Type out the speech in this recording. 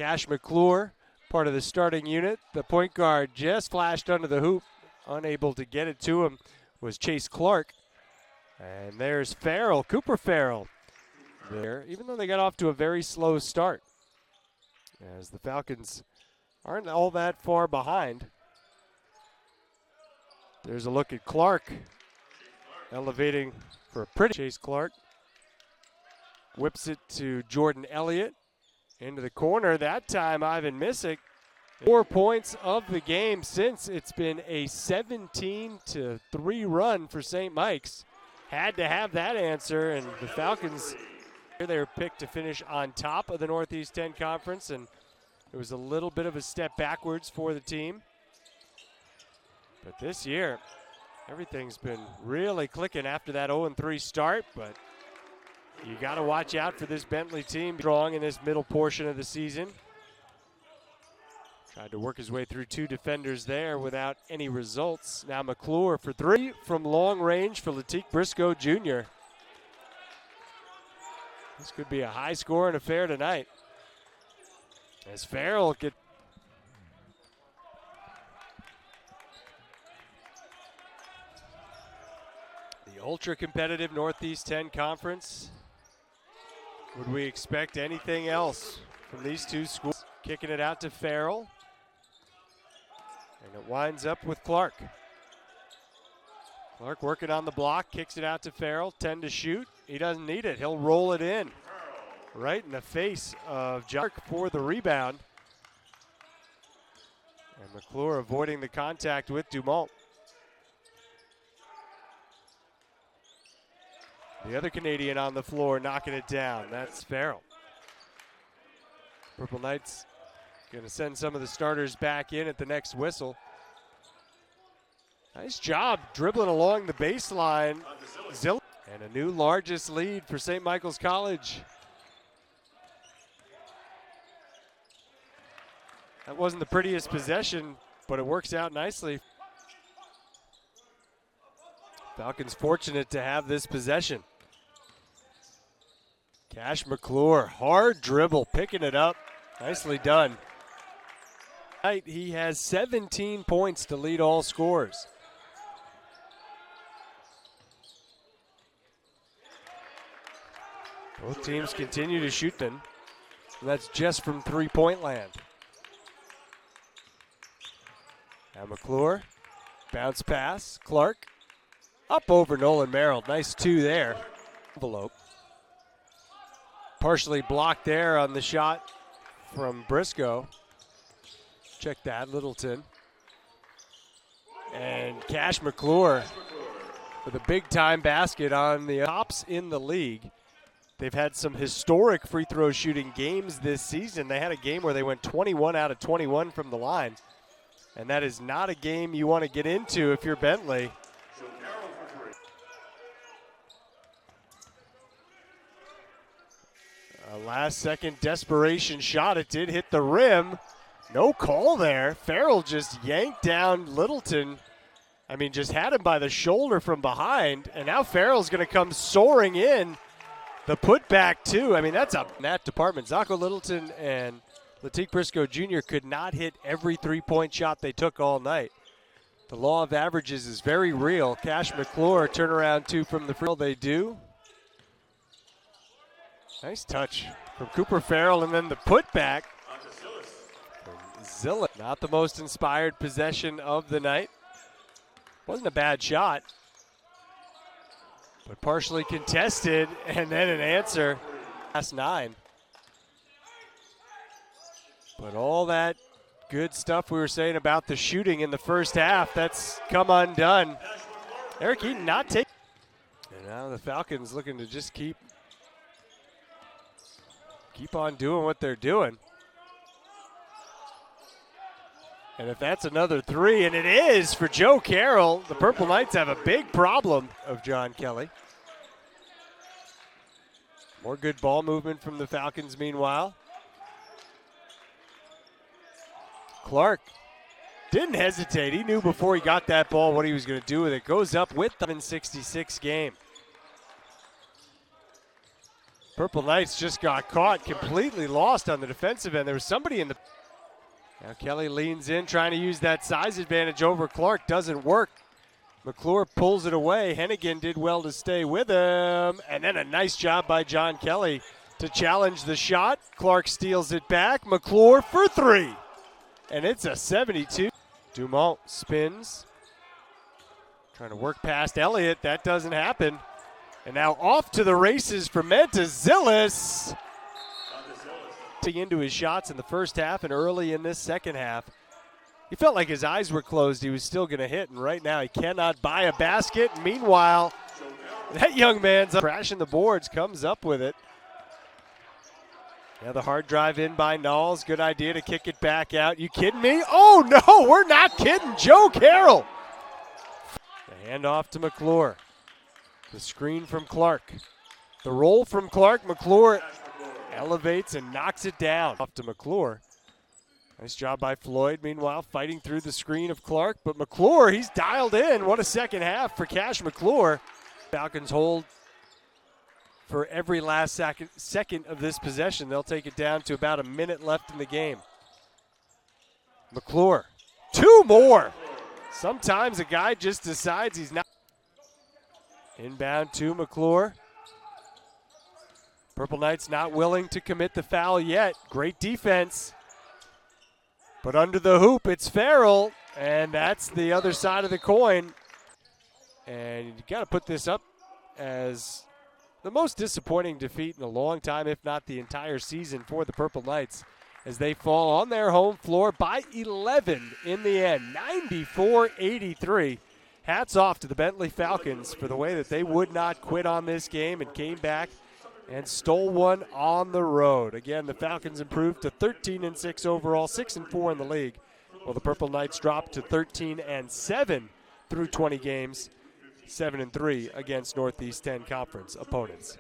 Cash McClure, part of the starting unit. The point guard just flashed under the hoop. Unable to get it to him was Chase Clark. And there's Farrall, Cooper Farrall there, even though they got off to a very slow start, as the Falcons aren't all that far behind. There's a look at Clark, elevating for a pretty Chase Clark. Whips it to Jordan Elliott into the corner. That time Ivan Missick. 4 points of the game since it's been a 17-3 run for St. Mike's. Had to have that answer, and the Falcons, they were picked to finish on top of the Northeast 10 Conference, and it was a little bit of a step backwards for the team. But this year, everything's been really clicking after that 0-3 start, but you got to watch out for this Bentley team strong in this middle portion of the season. Tried to work his way through 2 defenders there without any results. Now McClure for 3 from long range for Latique Briscoe Jr. This could be a high-scoring affair tonight, as Farrall gets the ultra-competitive Northeast 10 Conference. Would we expect anything else from these two schools? Kicking it out to Farrall. And it winds up with Clark. Clark working on the block, kicks it out to Farrall, 10 to shoot. He doesn't need it, he'll roll it in. Right in the face of Clark for the rebound. And McClure avoiding the contact with Dumont. The other Canadian on the floor knocking it down, that's Farrall. Purple Knights going to send some of the starters back in at the next whistle. Nice job dribbling along the baseline. And a new largest lead for St. Michael's College. That wasn't the prettiest possession, but it works out nicely. Falcons fortunate to have this possession. Cash McClure, hard dribble, picking it up. Nicely done. He has 17 points to lead all scorers. Both teams continue to shoot them. And that's just from three-point land. Now McClure, bounce pass, Clark. Up over Nolan Merrill, nice 2 there. Envelope. Partially blocked there on the shot from Briscoe. Check that, Littleton. And Cash McClure with a big-time basket on the tops in the league. They've had some historic free throw shooting games this season. They had a game where they went 21 out of 21 from the line. And that is not a game you want to get into if you're Bentley. A last-second desperation shot. It did hit the rim. No call there. Farrall just yanked down Littleton. I mean, just had him by the shoulder from behind. And now Farrell's going to come soaring in. The putback, too. I mean, that's a that department. Zacho Littleton and Latique Briscoe Jr. could not hit every three-point shot they took all night. The law of averages is very real. Cash McClure, turnaround 2 from the free throw. They do. Nice touch from Cooper Farrall, and then the putback from Zilla. Not the most inspired possession of the night. Wasn't a bad shot, but partially contested, and then an answer. Last 9. But all that good stuff we were saying about the shooting in the first half, that's come undone. Eric Eaton not taking. And now the Falcons looking to just keep on doing what they're doing. And if that's another 3, and it is for Joe Carroll, the Purple Knights have a big problem of John Kelly. More good ball movement from the Falcons meanwhile. Clark didn't hesitate. He knew before he got that ball what he was going to do with it. Goes up with the 766 game. Purple Knights just got caught, completely lost on the defensive end. There was somebody in the... Now Kelly leans in, trying to use that size advantage over Clark. Doesn't work. McClure pulls it away. Hennigan did well to stay with him. And then a nice job by John Kelly to challenge the shot. Clark steals it back. McClure for three. And it's a 72. Dumont spins. Trying to work past Elliott. That doesn't happen. And now off to the races for Mentezillis. Into his shots in the first half and early in this second half. He felt like his eyes were closed. He was still going to hit, and right now he cannot buy a basket. Meanwhile, that young man's crashing the boards, comes up with it. Now the hard drive in by Knowles. Good idea to kick it back out. You kidding me? Oh, no, we're not kidding. Joe Carroll. The handoff to McClure. The screen from Clark. The roll from Clark. McClure elevates and knocks it down. Off to McClure. Nice job by Floyd. Meanwhile, fighting through the screen of Clark. But McClure, he's dialed in. What a second half for Cash McClure. Falcons hold for every last second of this possession. They'll take it down to about a minute left in the game. McClure, two more. Sometimes a guy just decides he's not. Inbound to McClure. Purple Knights not willing to commit the foul yet. Great defense. But under the hoop, it's Farrall, and that's the other side of the coin. And you got to put this up as the most disappointing defeat in a long time, if not the entire season, for the Purple Knights, as they fall on their home floor by 11 in the end, 94-83. Hats off to the Bentley Falcons for the way that they would not quit on this game and came back and stole one on the road. Again, the Falcons improved to 13-6 overall, 6-4 in the league, while the Purple Knights dropped to 13-7 through 20 games, 7-3 against Northeast 10 Conference opponents.